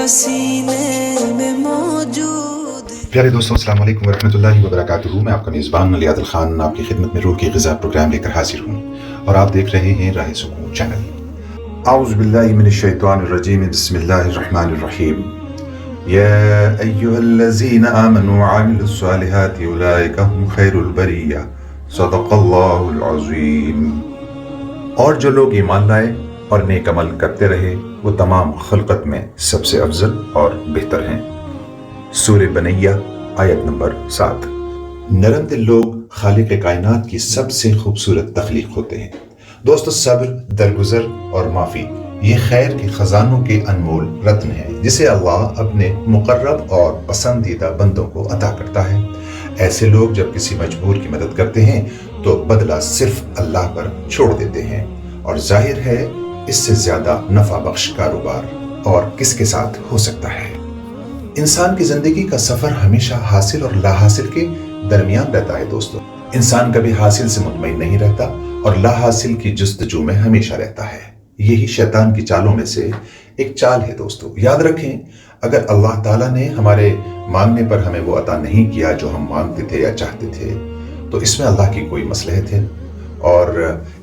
सीने में मौजूद। प्यारे दोस्तों, अस्सलाम वालेकुम वरहमतुल्लाहि वबरकातुहू। मैं आपका मेज़बान अली आदिल खान आपकी खिदमत में रूह की ग़िज़ा प्रोग्राम लेकर हाजिर हूँ और आप देख रहे हैं राह सुकून चैनल। आऊज़ु बिल्लाहि मिनश शैतानिर रजीम, बिस्मिल्लाहिर रहमानिर रहीम। या अय्युहल्लज़ीना आमनू व अमिलुस सालिहाति उलाइका हुम खैरुल बरिया, सदक़ल्लाहुल अज़ीम। और जो लोग ईमान लाए और नेक अमल करते रहे वो तमाम खल्क़त में सबसे अफजल और बेहतर हैं। सूरह बनैया आयत नंबर 7। नरम दिल लोग खालिक कायनात की सबसे खूबसूरत तख्लीक होते हैं। दोस्तों, सब्र, दरगुजर और माफ़ी ये खैर के ख़जानों के अनमोल रत्न हैं जिसे अल्लाह अपने मुक़र्रब और पसंदीदा बंदों को अता करता है। ऐसे लोग जब किसी मजबूर की मदद करते हैं तो बदला सिर्फ अल्लाह पर छोड़ देते हैं, और जाहिर है इससे ज़्यादा नफ़ा बख्श कारोबार और किसके साथ हो सकता है। इंसान की ज़िंदगी का सफ़र हमेशा हासिल और लाहासिल के दरमियान रहता है। दोस्तों, इंसान कभी हासिल से मुतमईन नहीं रहता और लाहासिल की जुस्तजू में हमेशा रहता है। यही शैतान की चालों में से एक चाल है। दोस्तों, याद रखें, अगर अल्लाह ताला ने हमारे मांगने पर हमें वो अता नहीं किया जो हम मांगते थे या चाहते थे, तो इसमें अल्लाह की कोई मसलहत है, और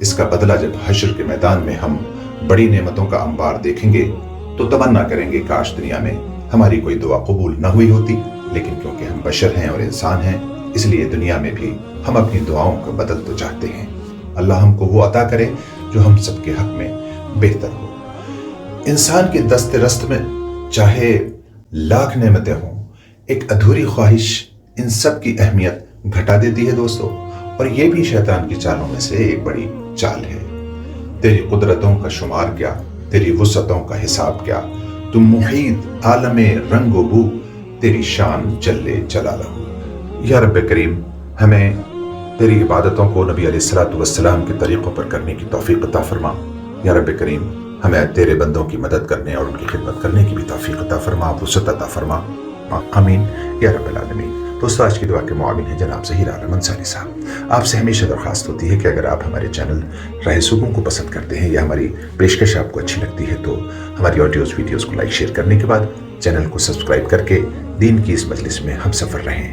इसका बदला जब हश्र के मैदान में हम बड़ी नेमतों का अंबार देखेंगे तो तमन्ना करेंगे काश दुनिया में हमारी कोई दुआ कबूल न हुई होती। लेकिन क्योंकि हम बशर हैं और इंसान हैं, इसलिए दुनिया में भी हम अपनी दुआओं का बदल तो चाहते हैं। अल्लाह हमको वो अता करे जो हम सबके हक में बेहतर हो। इंसान के दस्ते रस्त में चाहे लाख नेमतें हों, एक अधूरी ख्वाहिश इन सब की अहमियत घटा देती है। दोस्तों, और ये भी शैतान की चालों में से एक बड़ी चाल है। तेरी कुदरतों का शुमार क्या, तेरी वुसअतों का हिसाब क्या, तुम मुहीत आलमे रंगो बू, तेरी शान जल्ले जलालहू। या रब्बे करीम, हमें तेरी इबादतों को नबी अलैहिस्सलातु वस्सलाम के तरीक़ों पर करने की तौफीक अता फरमा। या रब्बे करीम, हमें तेरे बंदों की मदद करने और उनकी खिदमत करने की भी तौफीक अता फरमा, वुसअत अता फरमा। आमीन या रब्बल आलमीन। दोस्तों, आज की दुआ के मुआविन है जनाब ज़हीर आलम अंसारी साहब। आपसे हमेशा दरख्वास्त होती है कि अगर आप हमारे चैनल राह सुकून को पसंद करते हैं या हमारी पेशकश आपको अच्छी लगती है तो हमारी ऑडियोज़ वीडियोज़ को लाइक शेयर करने के बाद चैनल को सब्सक्राइब करके दीन की इस मजलिस में हम सफ़र रहें।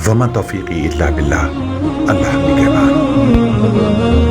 वमा तौफीक़ी इल्ला बिल्लाह। अल्लाह निगहबान।